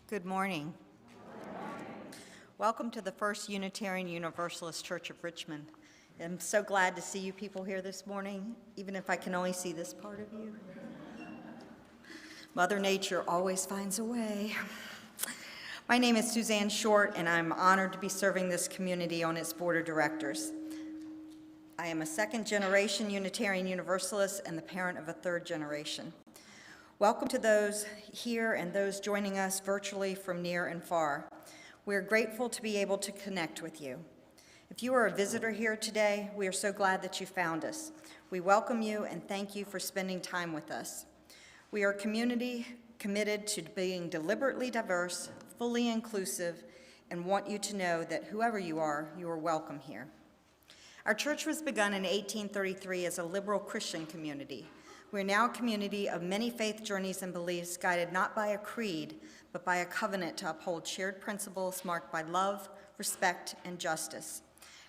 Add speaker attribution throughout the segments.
Speaker 1: Good morning. Welcome to the First Unitarian Universalist Church of Richmond. I'm so glad to see you people here this morning, even if I can only see this part of you. Mother Nature always finds a way. My name is Suzanne Short, and I'm honored to be serving this community on its board of directors. I am a second-generation Unitarian Universalist and the parent of a third generation. Welcome to those here and those joining us virtually from near and far. We are grateful to be able to connect with you. If you are a visitor here today, we are so glad that you found us. We welcome you and thank you for spending time with us. We are a community committed to being deliberately diverse, fully inclusive, and want you to know that whoever you are welcome here. Our church was begun in 1833 as a liberal Christian community. We are now a community of many faith journeys and beliefs guided not by a creed, but by a covenant to uphold shared principles marked by love, respect, and justice.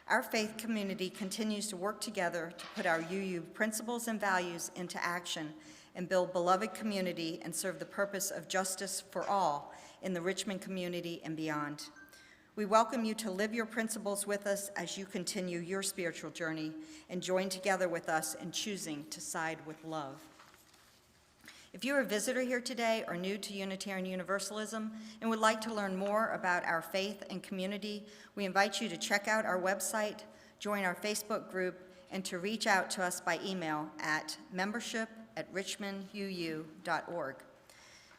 Speaker 1: Our faith community continues to work together to put our UU principles and values into action and build beloved community and serve the purpose of justice for all in the Richmond community and beyond. We welcome you to live your principles with us as you continue your spiritual journey and join together with us in choosing to side with love. If you're a visitor here today or new to Unitarian Universalism and would like to learn more about our faith and community, we invite you to check out our website, join our Facebook group, and to reach out to us by email at membership@richmonduu.org.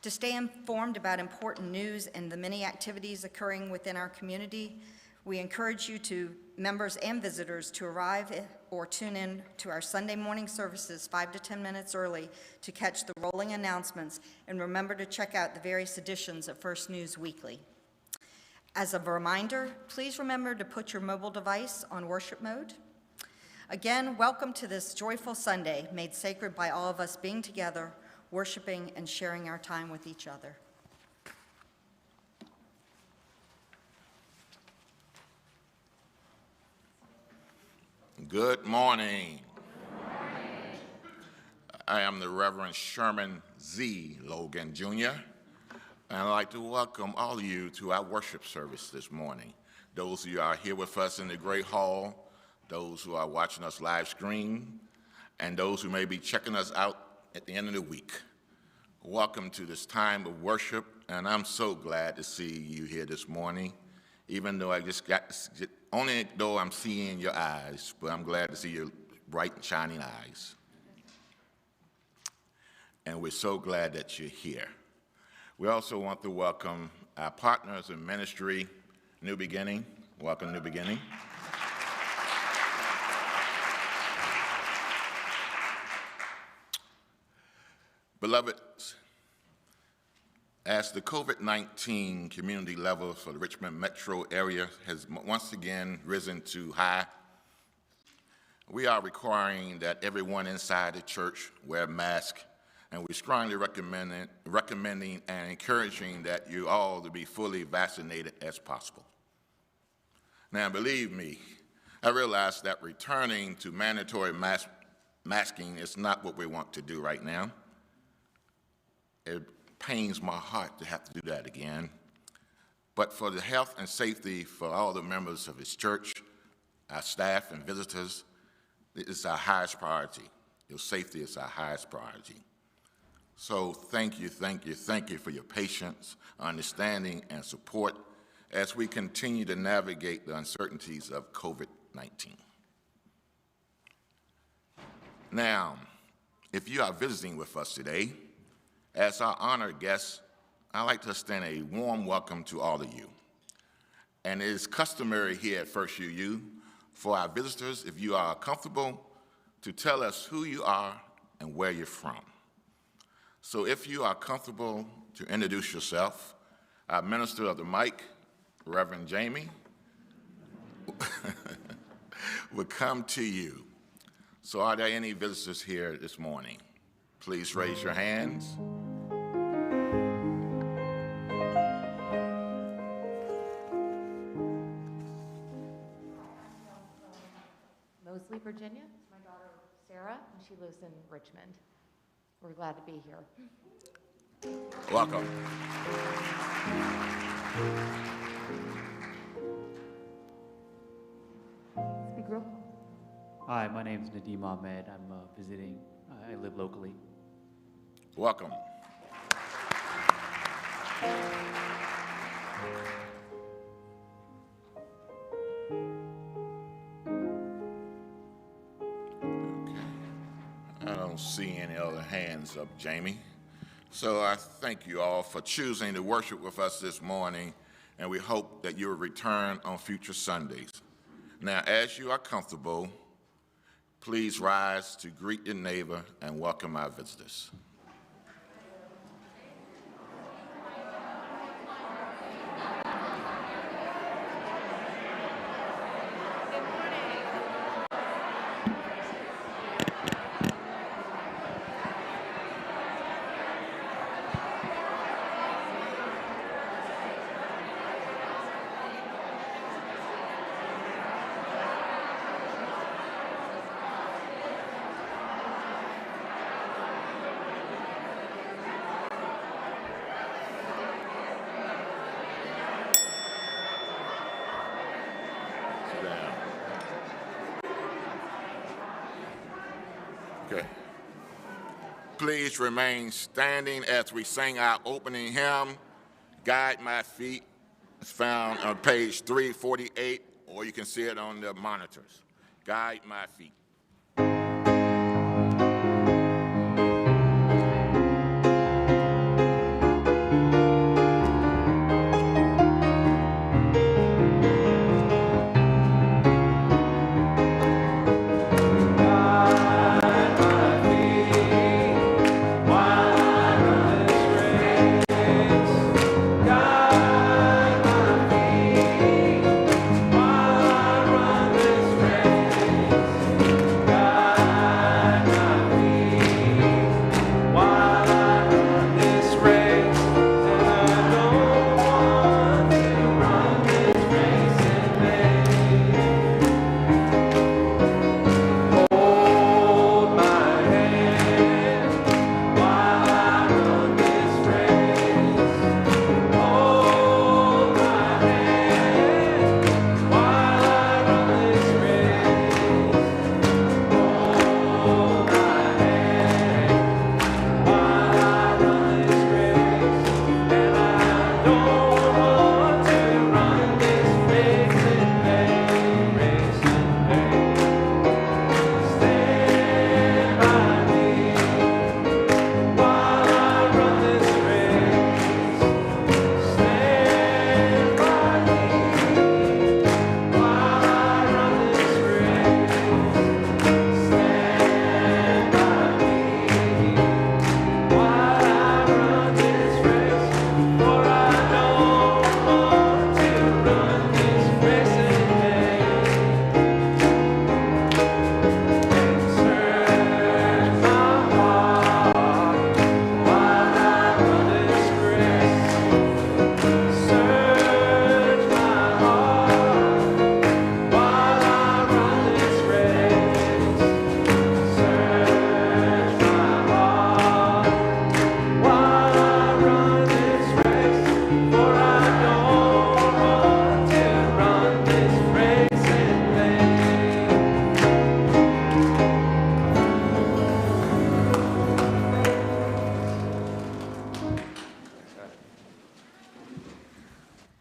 Speaker 1: To stay informed about important news and the many activities occurring within our community, we encourage you members and visitors to arrive or tune in to our Sunday morning services 5 to 10 minutes early to catch the rolling announcements, and remember to check out the various editions of First News Weekly. As a reminder, please remember to put your mobile device on worship mode. Again, welcome to this joyful Sunday made sacred by all of us being together, worshiping and sharing our time with each other.
Speaker 2: Good morning. I am the Reverend Sherman Z. Logan, Jr., and I'd like to welcome all of you to our worship service this morning. Those of you who are here with us in the Great Hall, those who are watching us live stream, and those who may be checking us out at the end of the week. Welcome to this time of worship, and I'm so glad to see you here this morning, even though only though I'm seeing your eyes, but I'm glad to see your bright and shining eyes. And we're so glad that you're here. We also want to welcome our partners in ministry, New Beginning. Welcome, New Beginning. Beloved, as the COVID-19 community level for the Richmond metro area has once again risen to high, we are requiring that everyone inside the church wear a mask, and we're strongly recommending and encouraging that you all to be fully vaccinated as possible. Now, believe me, I realize that returning to mandatory masking is not what we want to do right now. It pains my heart to have to do that again. But for the health and safety for all the members of this church, our staff and visitors, it's our highest priority. Your safety is our highest priority. So thank you for your patience, understanding, and support as we continue to navigate the uncertainties of COVID-19. Now, if you are visiting with us today, as our honored guests, I'd like to extend a warm welcome to all of you. And it is customary here at First UU for our visitors, if you are comfortable, to tell us who you are and where you're from. So if you are comfortable to introduce yourself, our minister of the mic, Reverend Jamie, will come to you. So are there any visitors here this morning? Please raise your hands.
Speaker 3: Moseley, Virginia. It's my daughter, Sarah, and she lives in Richmond. We're glad to be here.
Speaker 2: Welcome.
Speaker 3: Speak real.
Speaker 4: Hi, my name is Nadeem Ahmed. I'm visiting. I live locally.
Speaker 2: Welcome. I don't see any other hands up, Jamie. So I thank you all for choosing to worship with us this morning, and we hope that you will return on future Sundays. Now, as you are comfortable, please rise to greet your neighbor and welcome our visitors. Sit down. Okay. Please remain standing as we sing our opening hymn, Guide My Feet. It's found on page 348, or you can see it on the monitors. Guide My Feet.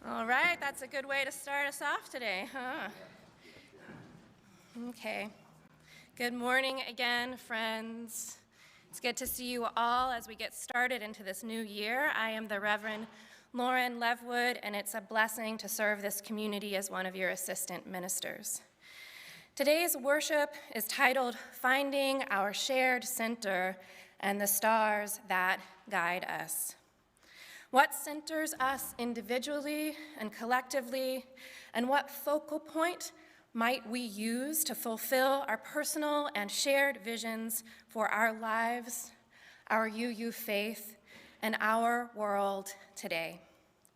Speaker 5: All right, that's a good way to start us off today, huh? Okay. Good morning again, friends. It's good to see you all as we get started into this new year. I am the Reverend Lauren Levwood, and it's a blessing to serve this community as one of your assistant ministers. Today's worship is titled, Finding Our Shared Center and the Stars That Guide Us. What centers us individually and collectively, and what focal point might we use to fulfill our personal and shared visions for our lives, our UU faith, and our world today?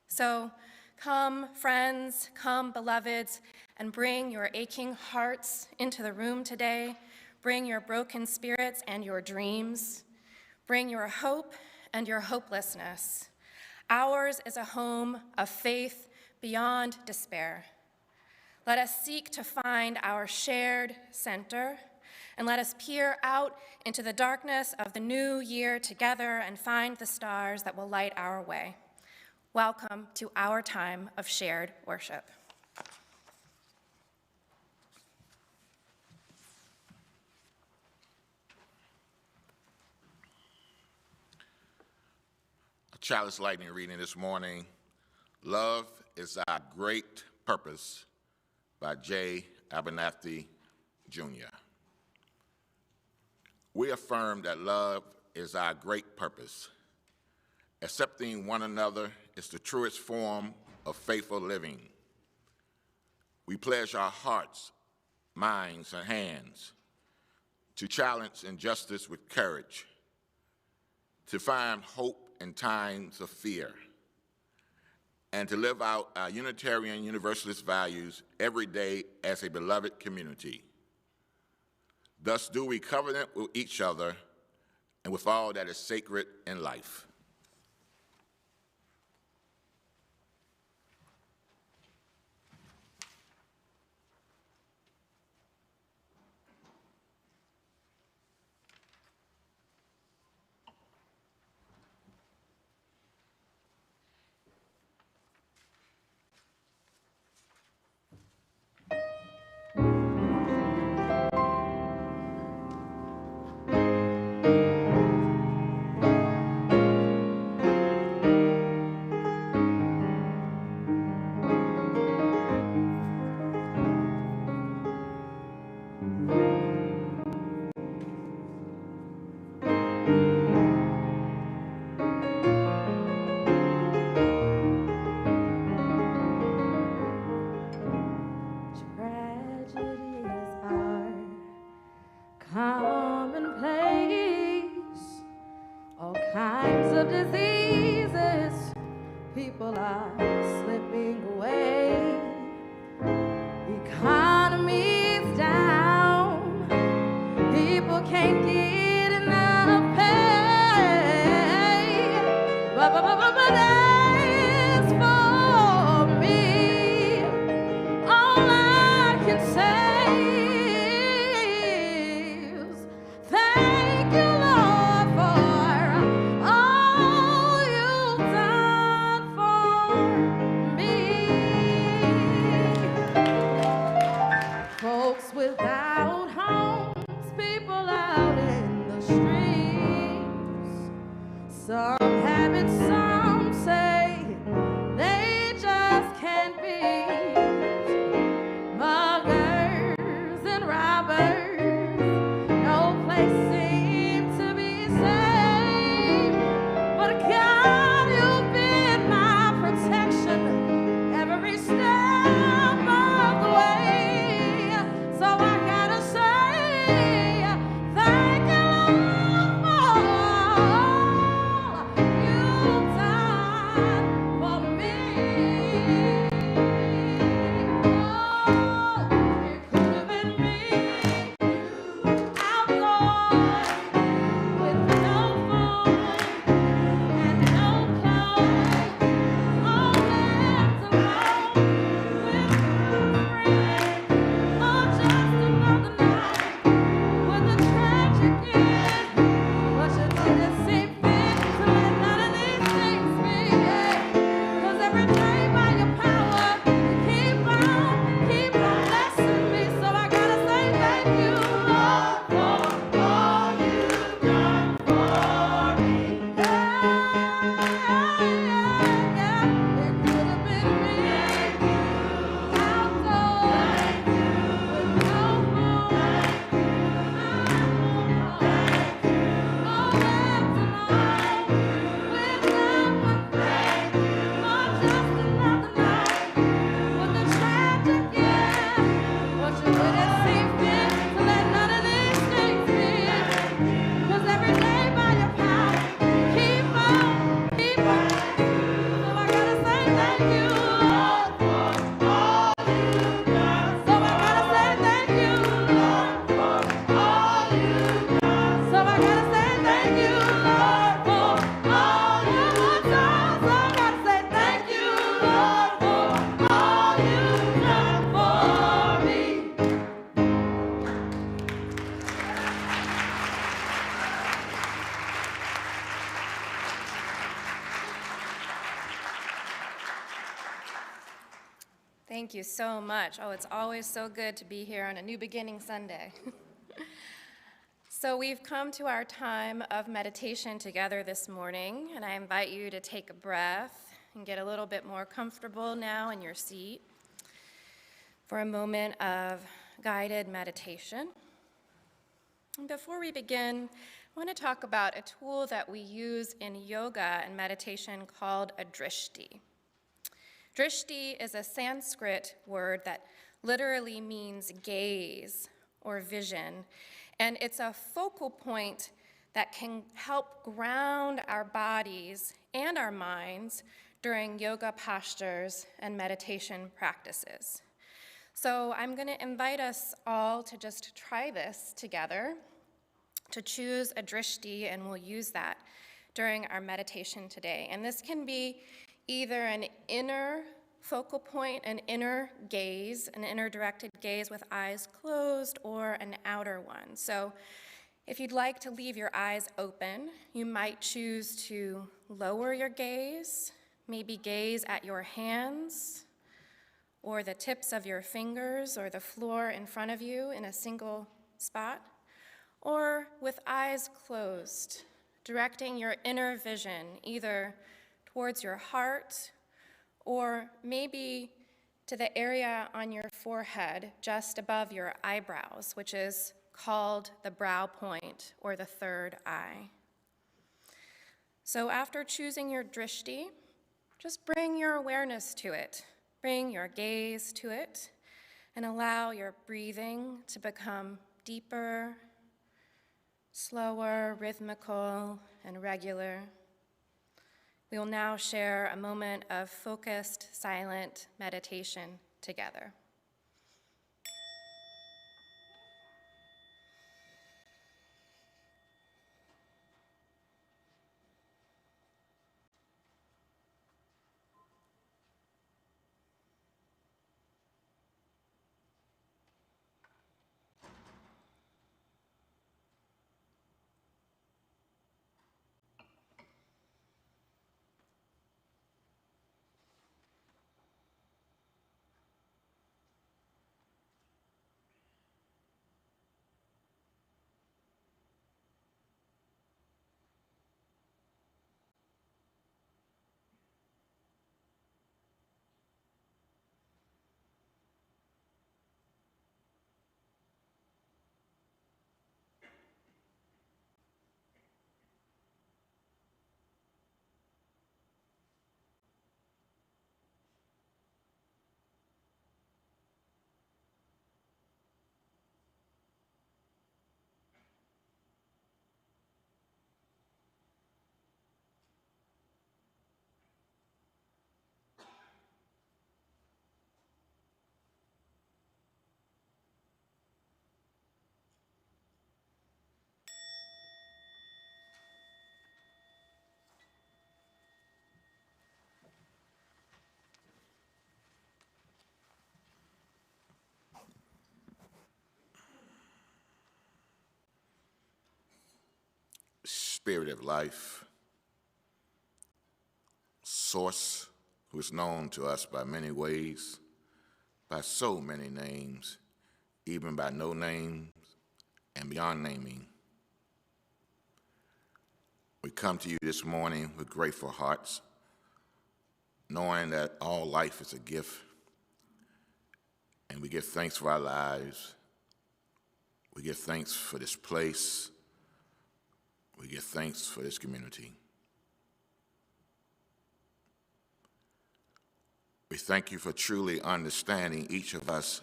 Speaker 5: So come, friends, come, beloveds, and bring your aching hearts into the room today. Bring your broken spirits and your dreams. Bring your hope and your hopelessness. Ours is a home of faith beyond despair. Let us seek to find our shared center, and let us peer out into the darkness of the new year together and find the stars that will light our way. Welcome to our time of shared worship.
Speaker 2: A Chalice Lightning reading this morning, Love is Our Great Purpose by J. Abernathy, Jr. We affirm that love is our great purpose. Accepting one another is the truest form of faithful living. We pledge our hearts, minds, and hands to challenge injustice with courage, to find hope in times of fear, and to live out our Unitarian Universalist values every day as a beloved community. Thus do we covenant with each other and with all that is sacred in life.
Speaker 6: People are slipping away. Economy's down. People can't get enough pay. But as for me, all I can say is thank you, Lord, for all you've done for
Speaker 5: Thank you so much. Oh, it's always so good to be here on a New Beginning Sunday. So we've come to our time of meditation together this morning, and I invite you to take a breath and get a little bit more comfortable now in your seat for a moment of guided meditation. And before we begin, I want to talk about a tool that we use in yoga and meditation called a drishti. Drishti is a Sanskrit word that literally means gaze or vision, and it's a focal point that can help ground our bodies and our minds during yoga postures and meditation practices. So I'm going to invite us all to just try this together, to choose a drishti, and we'll use that during our meditation today. And this can be either an inner focal point, an inner gaze, an inner directed gaze with eyes closed, or an outer one. So if you'd like to leave your eyes open, you might choose to lower your gaze, maybe gaze at your hands, or the tips of your fingers, or the floor in front of you in a single spot, or with eyes closed, directing your inner vision either towards your heart or maybe to the area on your forehead just above your eyebrows, which is called the brow point or the third eye. So after choosing your drishti, just bring your awareness to it, bring your gaze to it, and allow your breathing to become deeper, slower, rhythmical, and regular. We will now share a moment of focused, silent meditation together.
Speaker 2: Spirit of life, source, who is known to us by many ways, by so many names, even by no names and beyond naming. We come to you this morning with grateful hearts, knowing that all life is a gift, and we give thanks for our lives. We give thanks for this place. We give thanks for this community. We thank you for truly understanding each of us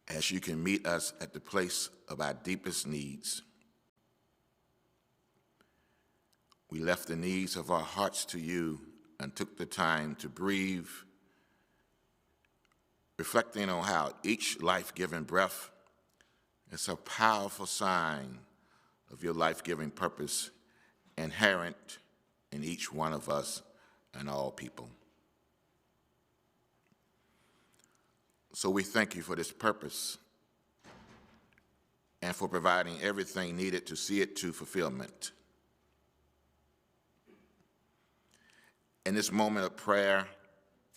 Speaker 2: as you can meet us at the place of our deepest needs. We left the needs of our hearts to you and took the time to breathe, reflecting on how each life-giving breath is a powerful sign of your life-giving purpose inherent in each one of us and all people. So we thank you for this purpose and for providing everything needed to see it to fulfillment. In this moment of prayer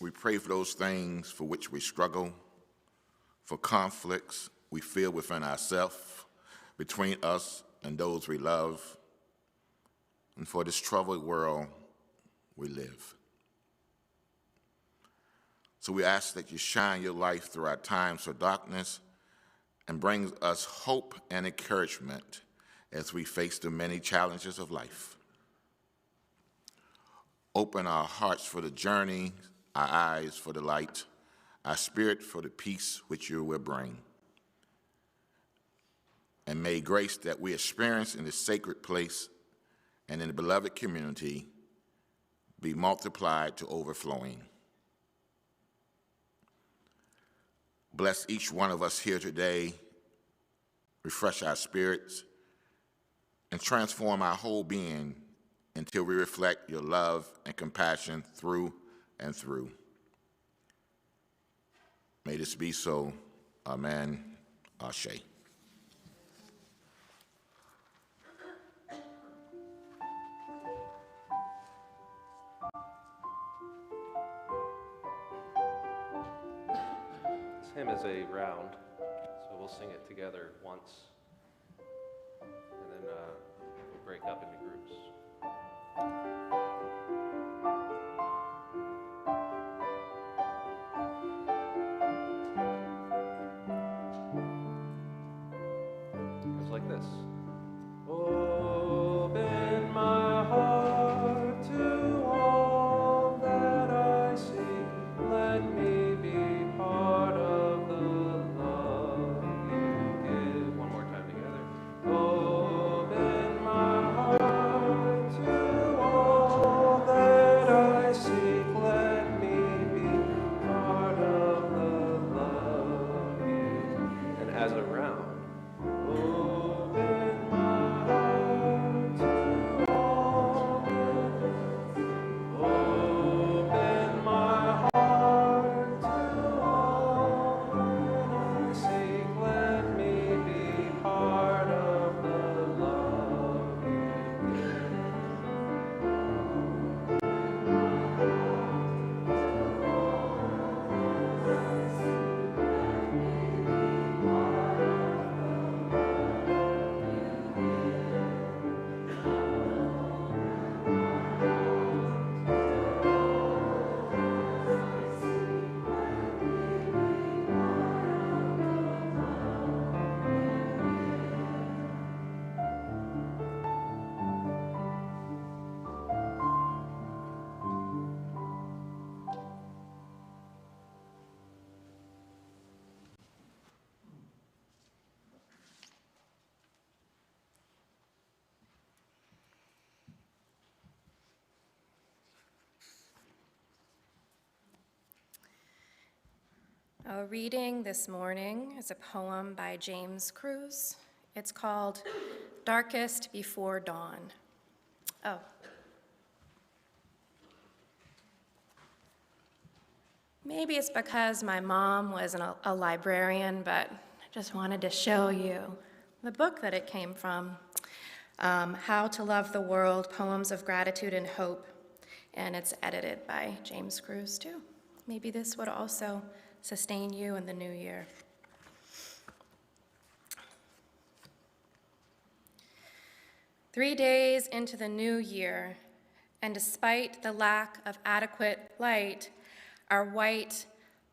Speaker 2: We pray for those things for which we struggle, for conflicts we feel within ourselves, between us and those we love, and for this troubled world we live. So we ask that you shine your light through our times of darkness and bring us hope and encouragement as we face the many challenges of life. Open our hearts for the journey, our eyes for the light, our spirit for the peace which you will bring. And may grace that we experience in this sacred place and in the beloved community be multiplied to overflowing. Bless each one of us here today, refresh our spirits, and transform our whole being until we reflect your love and compassion through and through. May this be so. Amen. Ashe.
Speaker 7: This hymn is a round, so we'll sing it together once, and then we'll break up into groups. It goes like this. Open my heart to all that I see. Let me be part of the love you give. One more time together. Open my heart to all that I seek. Let me be part of the love you give. And as a round. Open my heart to all. Open my heart to all that I seek. Let me be part of the love you give.
Speaker 5: Our reading this morning is a poem by James Cruz. It's called Darkest Before Dawn. Oh. Maybe it's because my mom was a librarian, but I just wanted to show you the book that it came from, How to Love the World, Poems of Gratitude and Hope, and it's edited by James Cruz too. Maybe this would also sustain you in the new year. Three days into the new year, and despite the lack of adequate light, our white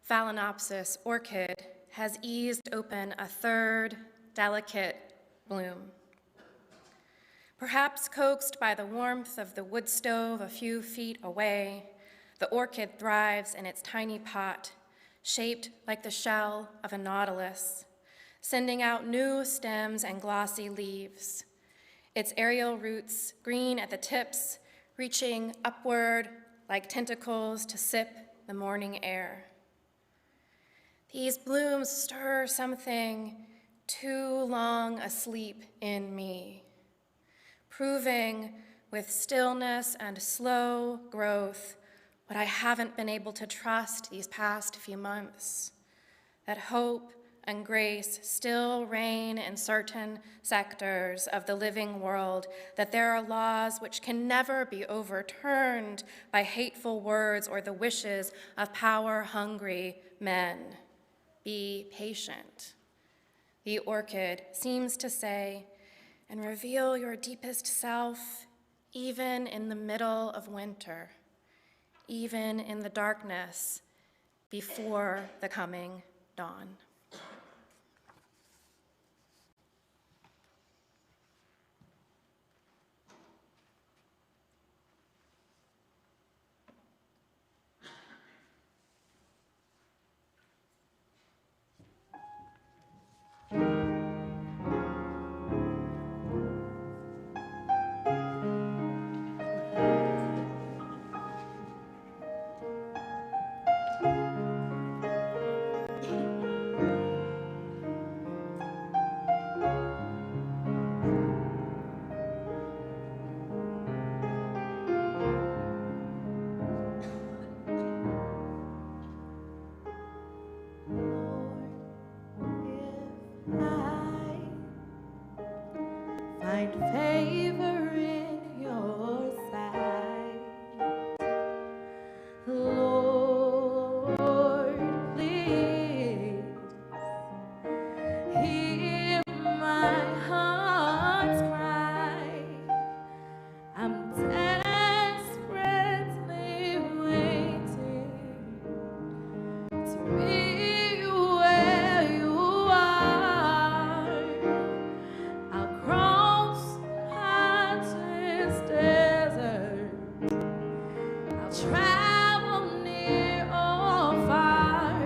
Speaker 5: Phalaenopsis orchid has eased open a third delicate bloom. Perhaps coaxed by the warmth of the wood stove a few feet away, the orchid thrives in its tiny pot, shaped like the shell of a nautilus, sending out new stems and glossy leaves. Its aerial roots, green at the tips, reaching upward like tentacles to sip the morning air. These blooms stir something too long asleep in me, proving with stillness and slow growth what I haven't been able to trust these past few months, that hope and grace still reign in certain sectors of the living world, that there are laws which can never be overturned by hateful words or the wishes of power-hungry men. Be patient. The orchid seems to say, and reveal your deepest self even in the middle of winter, even in the darkness before the coming dawn.
Speaker 6: Find favor in your sight, Lord, please hear my heart's cry. I'm desperately waiting to be where you are. I'll cross hottest desert. I'll travel near or far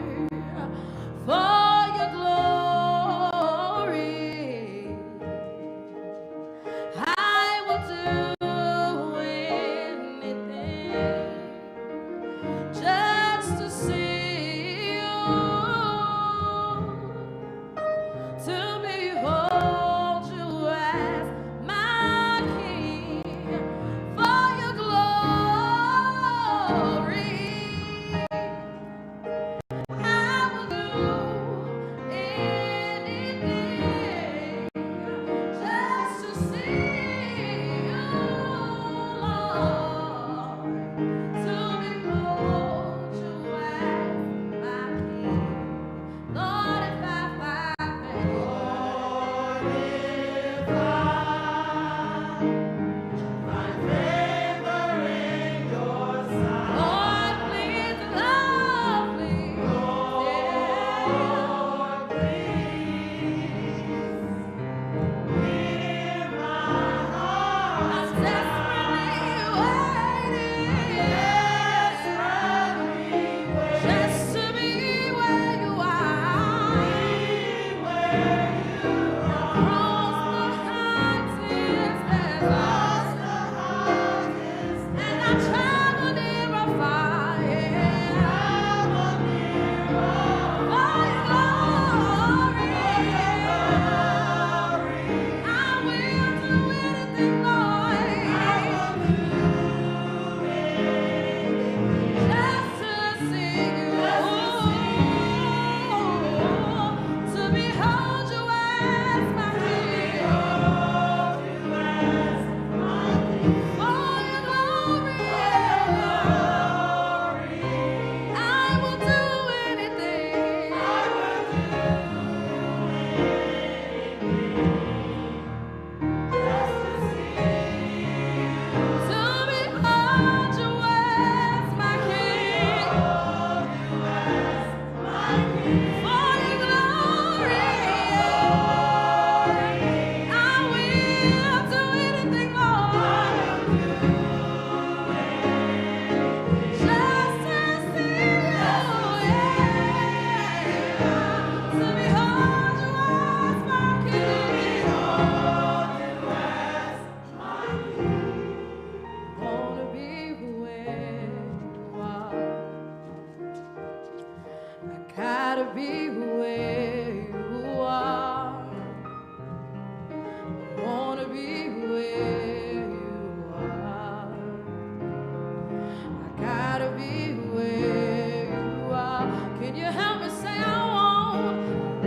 Speaker 6: for your glory. I will do anything just to see you, to behold you as my King, for your glory. I will do anything just to see you, Lord, to behold you as my King. Lord, if I find Lord, please love me. I'm desperately waiting just to be where you are. Cross the hottest desert, and I travel near or far, for your glory. I will do anything, Lord, just to see you, to behold you as my King, for your glory. I will do anything. To behold you as my King, for your glory. I will do anything, Lord, just to see you, to behold you as my King. Wanna be where you are. I gotta be where you are. Wanna be where you are. I gotta be where you are. Can you help me say I want?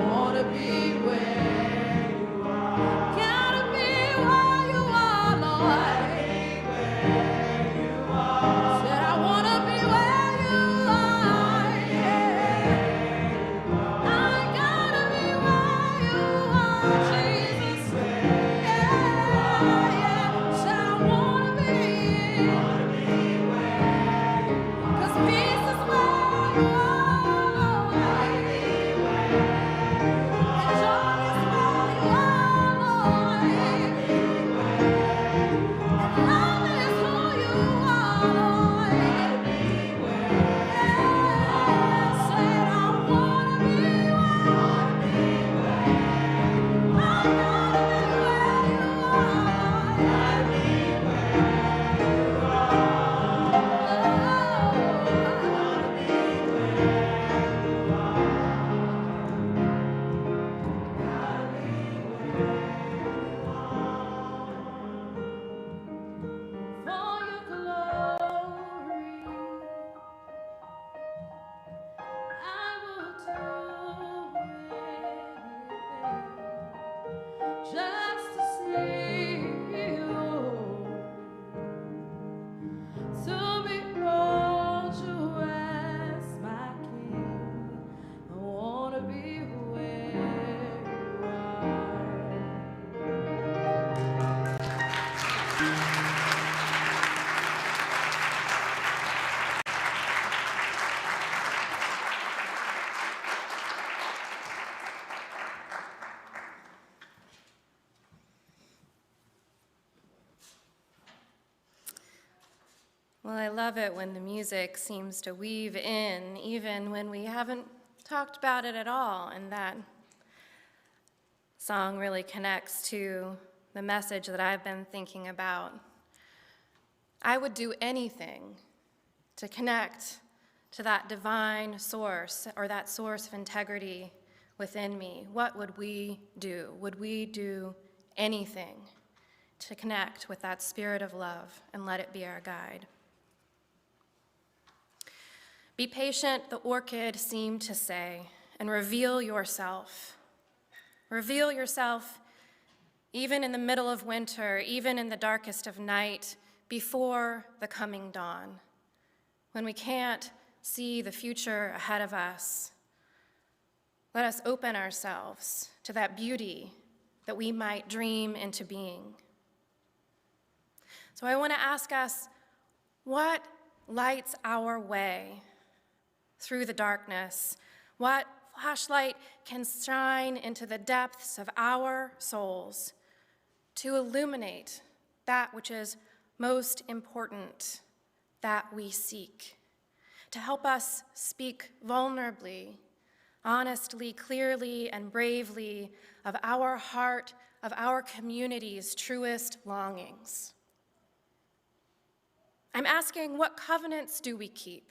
Speaker 5: love it when the music seems to weave in, even when we haven't talked about it at all, and that song really connects to the message that I've been thinking about. I would do anything to connect to that divine source or that source of integrity within me. What would we do? Would we do anything to connect with that spirit of love and let it be our guide? Be patient, the orchid seemed to say, and reveal yourself. Reveal yourself even in the middle of winter, even in the darkest of night, before the coming dawn, when we can't see the future ahead of us. Let us open ourselves to that beauty that we might dream into being. So I want to ask us, what lights our way through the darkness? What flashlight can shine into the depths of our souls to illuminate that which is most important, that we seek, to help us speak vulnerably, honestly, clearly, and bravely of our heart, of our community's truest longings? I'm asking, what covenants do we keep?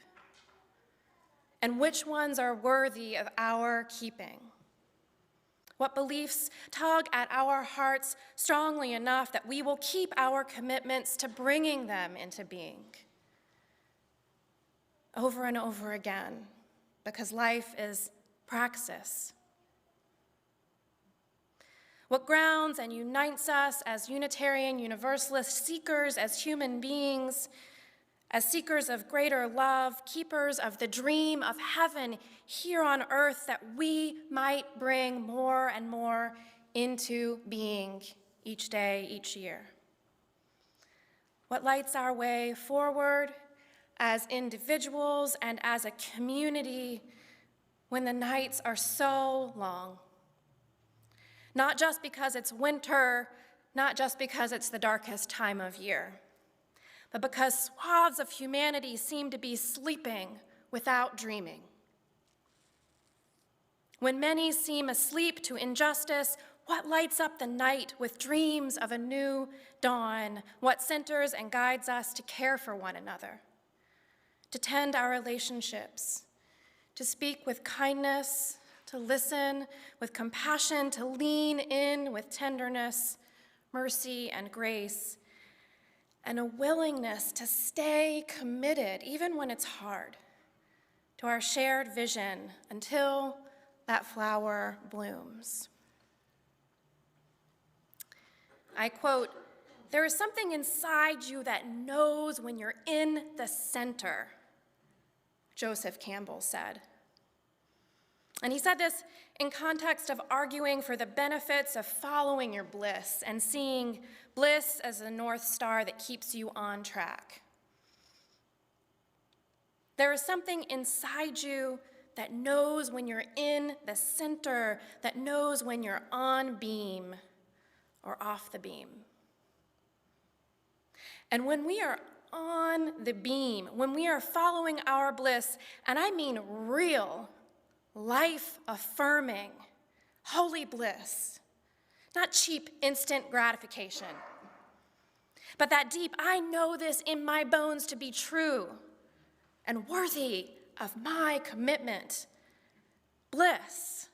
Speaker 5: And which ones are worthy of our keeping? What beliefs tug at our hearts strongly enough that we will keep our commitments to bringing them into being over and over again, because life is praxis? What grounds and unites us as Unitarian Universalist seekers, as human beings, as seekers of greater love, keepers of the dream of heaven here on earth, that we might bring more and more into being each day, each year? What lights our way forward as individuals and as a community when the nights are so long? Not just because it's winter, not just because it's the darkest time of year, but because swaths of humanity seem to be sleeping without dreaming. When many seem asleep to injustice, what lights up the night with dreams of a new dawn? What centers and guides us to care for one another, to tend our relationships, to speak with kindness, to listen with compassion, to lean in with tenderness, mercy, and grace, and a willingness to stay committed, even when it's hard, to our shared vision until that flower blooms. I quote, "There is something inside you that knows when you're in the center," Joseph Campbell said. And he said this in context of arguing for the benefits of following your bliss and seeing bliss as the North Star that keeps you on track. There is something inside you that knows when you're in the center, that knows when you're on beam or off the beam. And when we are on the beam, when we are following our bliss, and I mean real, life-affirming, holy bliss, not cheap instant gratification, but that deep, I know this in my bones to be true and worthy of my commitment, bliss.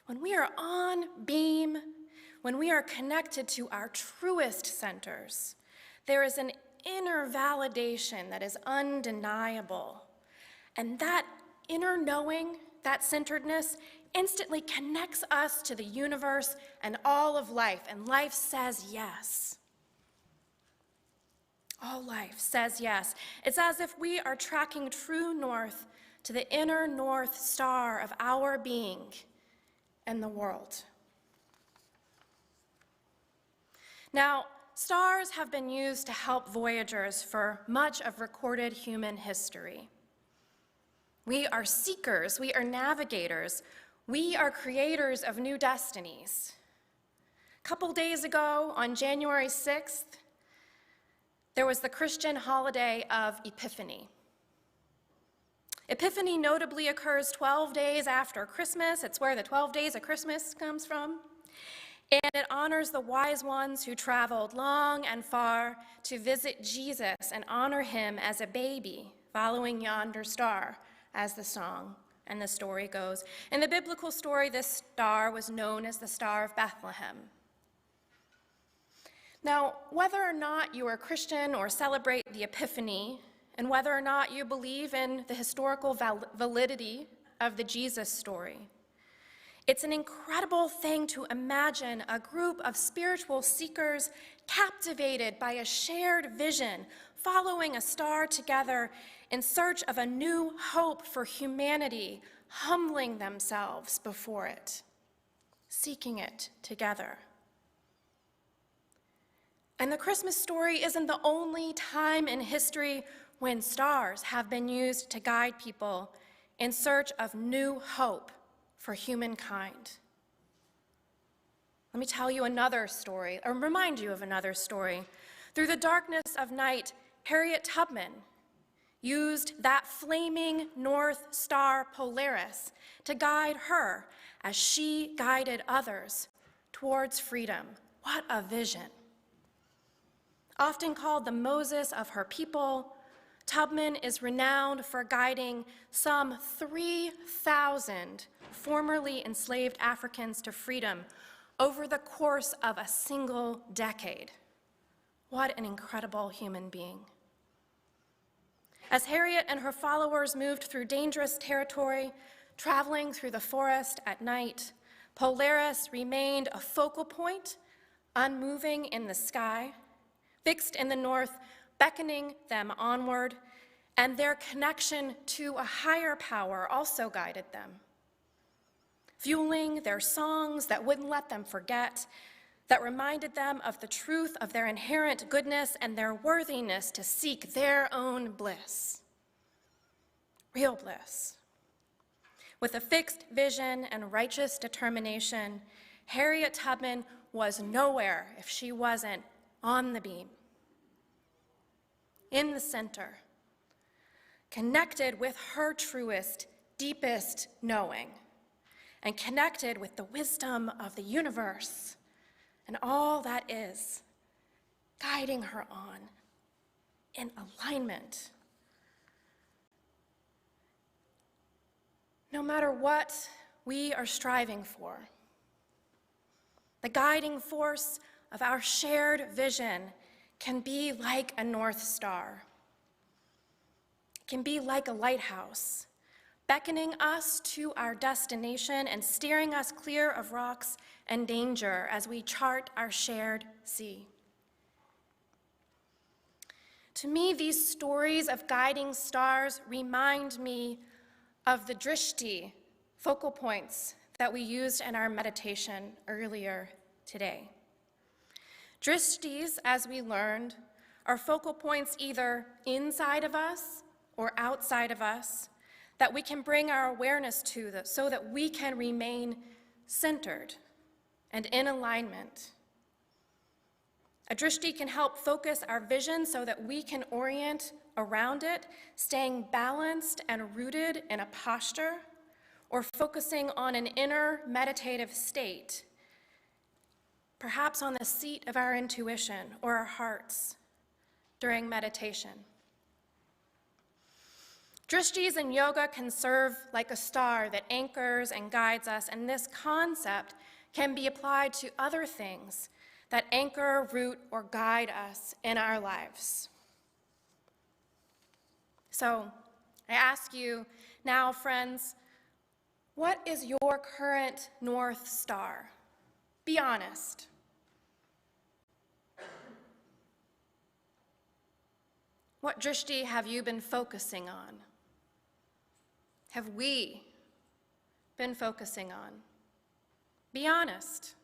Speaker 5: When we are on beam, when we are connected to our truest centers, there is an inner validation that is undeniable. And that inner knowing, that centeredness, instantly connects us to the universe and all of life, and life says yes. All life says yes. It's as if we are tracking true north to the inner North Star of our being and the world. Now, stars have been used to help voyagers for much of recorded human history. We are seekers, we are navigators, we are creators of new destinies. A couple days ago, on January 6th, there was the Christian holiday of Epiphany. Epiphany notably occurs 12 days after Christmas. It's where the 12 days of Christmas comes from. And it honors the wise ones who traveled long and far to visit Jesus and honor him as a baby, following yonder star, as the song and the story goes. In the biblical story, this star was known as the Star of Bethlehem. Now, whether or not you are a Christian or celebrate the Epiphany, and whether or not you believe in the historical validity of the Jesus story, it's an incredible thing to imagine a group of spiritual seekers captivated by a shared vision, following a star together in search of a new hope for humanity, humbling themselves before it, seeking it together. And the Christmas story isn't the only time in history when stars have been used to guide people in search of new hope for humankind. Let me tell you another story, or remind you of another story. Through the darkness of night, Harriet Tubman used that flaming North Star Polaris to guide her as she guided others towards freedom. What a vision. Often called the Moses of her people, Tubman is renowned for guiding some 3,000 formerly enslaved Africans to freedom over the course of a single decade. What an incredible human being. As Harriet and her followers moved through dangerous territory, traveling through the forest at night, Polaris remained a focal point, unmoving in the sky, fixed in the north, beckoning them onward, and their connection to a higher power also guided them, fueling their songs that wouldn't let them forget, that reminded them of the truth of their inherent goodness and their worthiness to seek their own bliss, real bliss. With a fixed vision and righteous determination, Harriet Tubman was nowhere if she wasn't on the beam, in the center, connected with her truest, deepest knowing, and connected with the wisdom of the universe and all that is, guiding her on in alignment. No matter what we are striving for, the guiding force of our shared vision can be like a North Star. It can be like a lighthouse, beckoning us to our destination and steering us clear of rocks and danger as we chart our shared sea. To me, these stories of guiding stars remind me of the drishti, focal points that we used in our meditation earlier today. Drishtis, as we learned, are focal points either inside of us or outside of us that we can bring our awareness to so that we can remain centered and in alignment. A drishti can help focus our vision so that we can orient around it, staying balanced and rooted in a posture, or focusing on an inner meditative state, perhaps on the seat of our intuition or our hearts during meditation. Drishtis in yoga can serve like a star that anchors and guides us, and this concept can be applied to other things that anchor, root, or guide us in our lives. So I ask you now, friends, what is your current North Star? Be honest. What drishti have you been focusing on? Have we been focusing on? Be honest.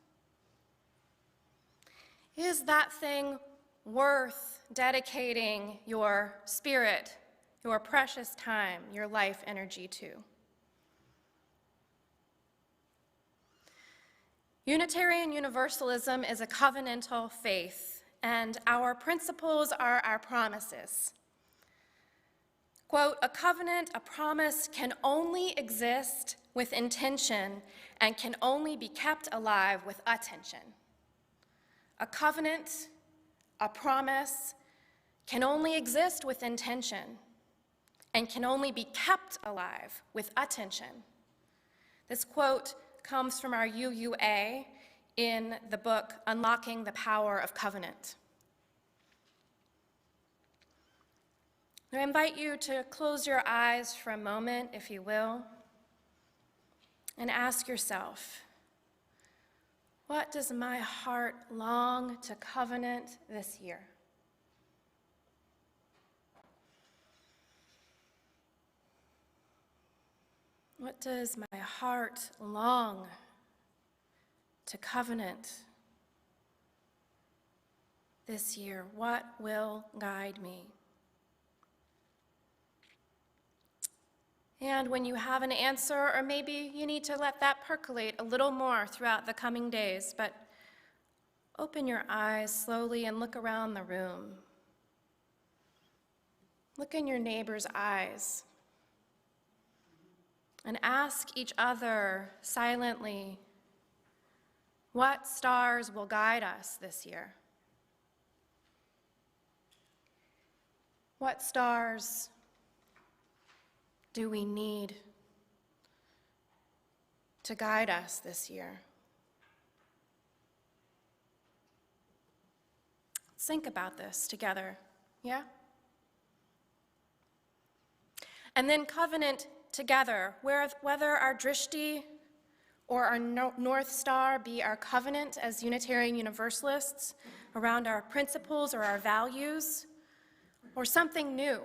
Speaker 5: Is that thing worth dedicating your spirit, your precious time, your life energy to? Unitarian Universalism is a covenantal faith and our principles are our promises. Quote, a covenant, a promise can only exist with intention and can only be kept alive with attention. A covenant, a promise, can only exist with intention and can only be kept alive with attention. This quote comes from our UUA in the book Unlocking the Power of Covenant. I invite you to close your eyes for a moment, if you will, and ask yourself, what does my heart long to covenant this year? What does my heart long to covenant this year? What will guide me? And when you have an answer, or maybe you need to let that percolate a little more throughout the coming days, but open your eyes slowly and look around the room. Look in your neighbor's eyes and ask each other silently, what stars will guide us this year? What stars do we need to guide us this year? Let's think about this together, yeah? And then covenant together, whether our drishti or our North Star be our covenant as Unitarian Universalists around our principles or our values, or something new.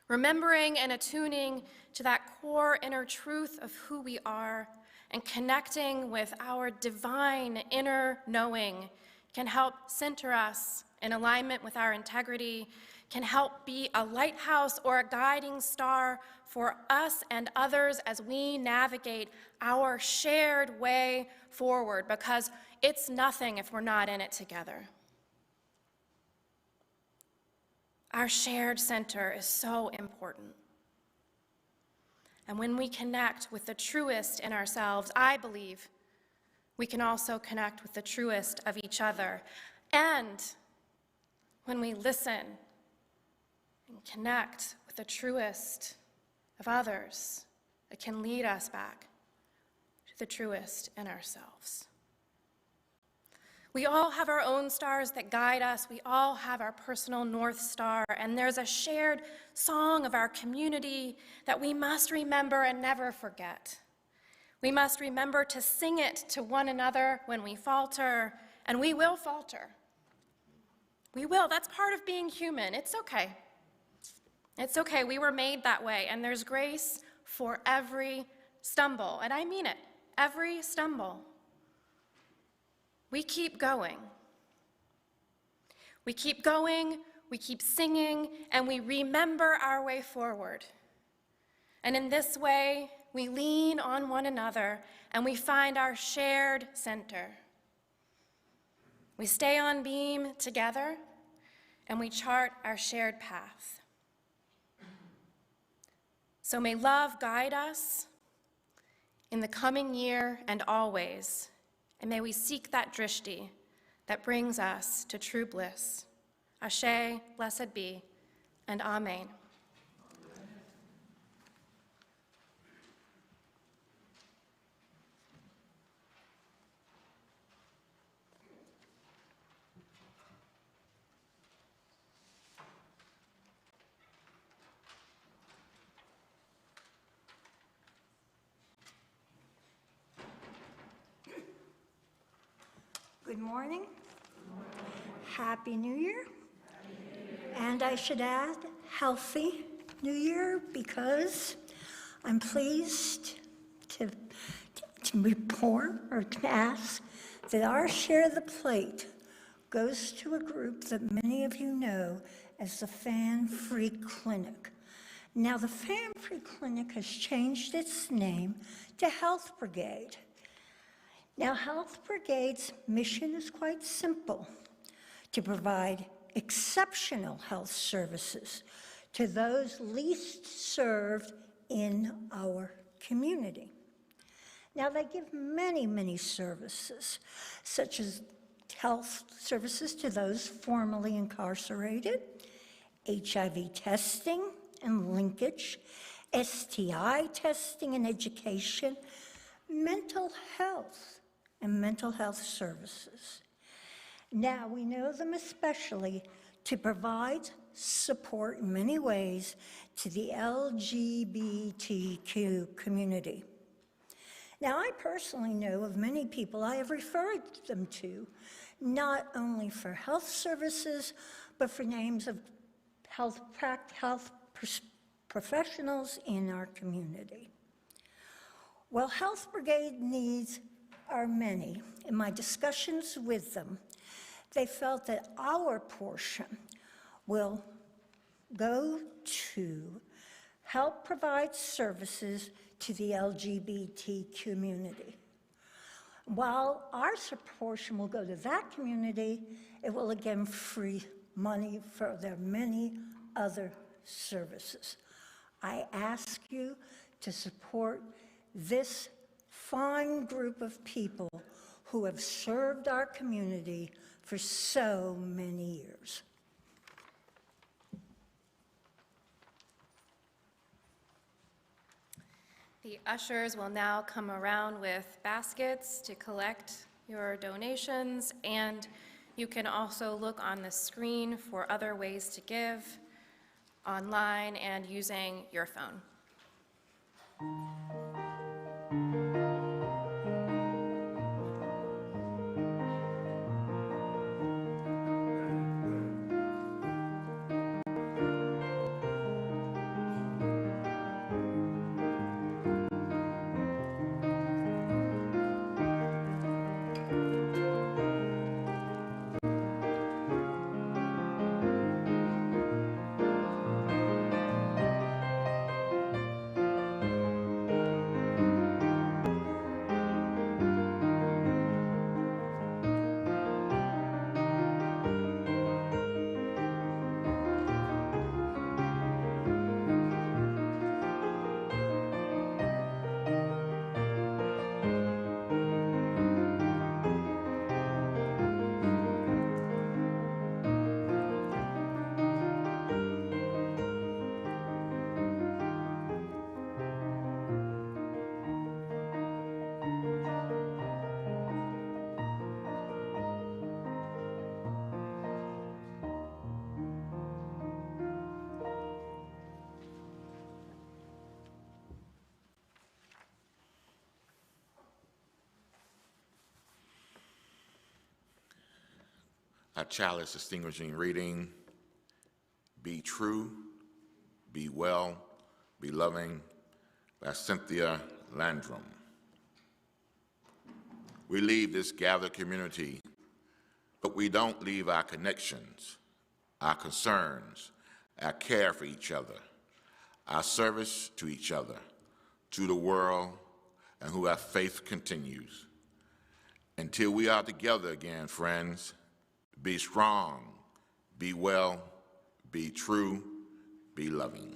Speaker 5: Remembering and attuning to that core inner truth of who we are and connecting with our divine inner knowing can help center us in alignment with our integrity, can help be a lighthouse or a guiding star for us and others as we navigate our shared way forward, because it's nothing if we're not in it together. Our shared center is so important. And when we connect with the truest in ourselves, I believe we can also connect with the truest of each other. And when we listen and connect with the truest of others, it can lead us back to the truest in ourselves. We all have our own stars that guide us. We all have our personal North Star, and there's a shared song of our community that we must remember and never forget. We must remember to sing it to one another when we falter, and we will falter. We will. That's part of being human. It's okay. It's okay. We were made that way, and there's grace for every stumble, and I mean it, every stumble. We keep going. We keep going, we keep singing, and we remember our way forward. And in this way, we lean on one another and we find our shared center. We stay on beam together and we chart our shared path. So may love guide us in the coming year and always. And may we seek that drishti that brings us to true bliss. Ashe, blessed be, and amen.
Speaker 8: Good morning. Happy New Year. And I should add, healthy New Year, because I'm pleased to report or to ask that our share of the plate goes to a group that many of you know as the Fan Free Clinic. Now, the Fan Free Clinic has changed its name to Health Brigade. Now, Health Brigade's mission is quite simple: to provide exceptional health services to those least served in our community. Now, they give many, many services, such as health services to those formerly incarcerated, HIV testing and linkage, STI testing and education, mental health and mental health services. Now, we know them especially to provide support in many ways to the LGBTQ community. Now, I personally know of many people I have referred them to, not only for health services, but for names of health professionals in our community. Well, Health Brigade needs are many. In my discussions with them, they felt that our portion will go to help provide services to the LGBT community. While our portion will go to that community, it will again free money for their many other services. I ask you to support this fine group of people who have served our community for so many years.
Speaker 5: The ushers will now come around with baskets to collect your donations, and you can also look on the screen for other ways to give online and using your phone.
Speaker 2: Our chalice distinguishing reading: Be True, Be Well, Be Loving, by Cynthia Landrum. We leave this gathered community, but we don't leave our connections, our concerns, our care for each other, our service to each other, to the world, and who our faith continues. Until we are together again, friends, be strong, be well, be true, be loving.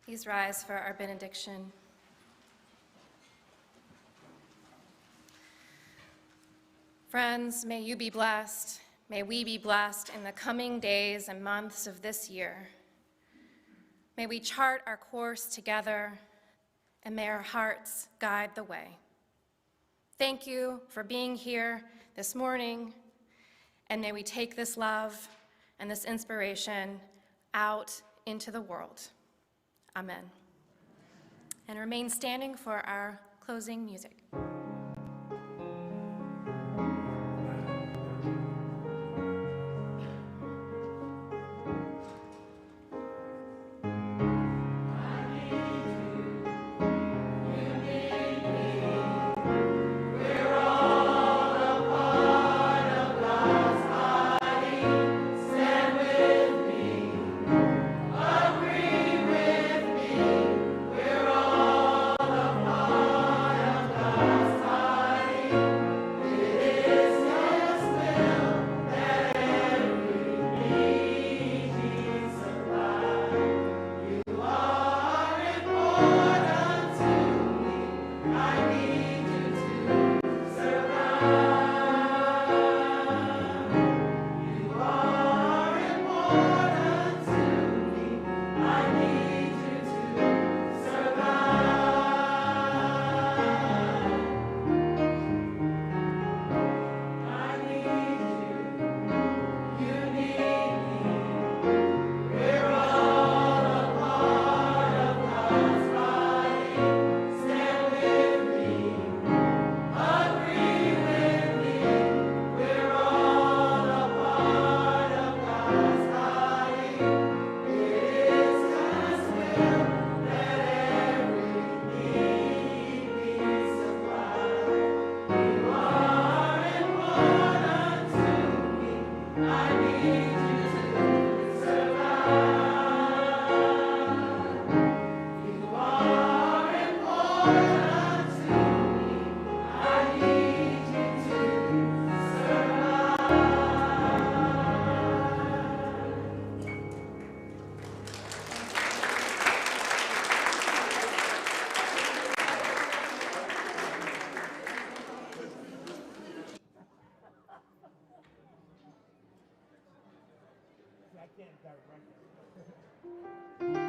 Speaker 5: Please rise for our benediction. Friends, may you be blessed. May we be blessed in the coming days and months of this year. May we chart our course together, and may our hearts guide the way. Thank you for being here this morning, and may we take this love and this inspiration out into the world. Amen. And remain standing for our closing music.
Speaker 6: We're all
Speaker 9: I can't direct it.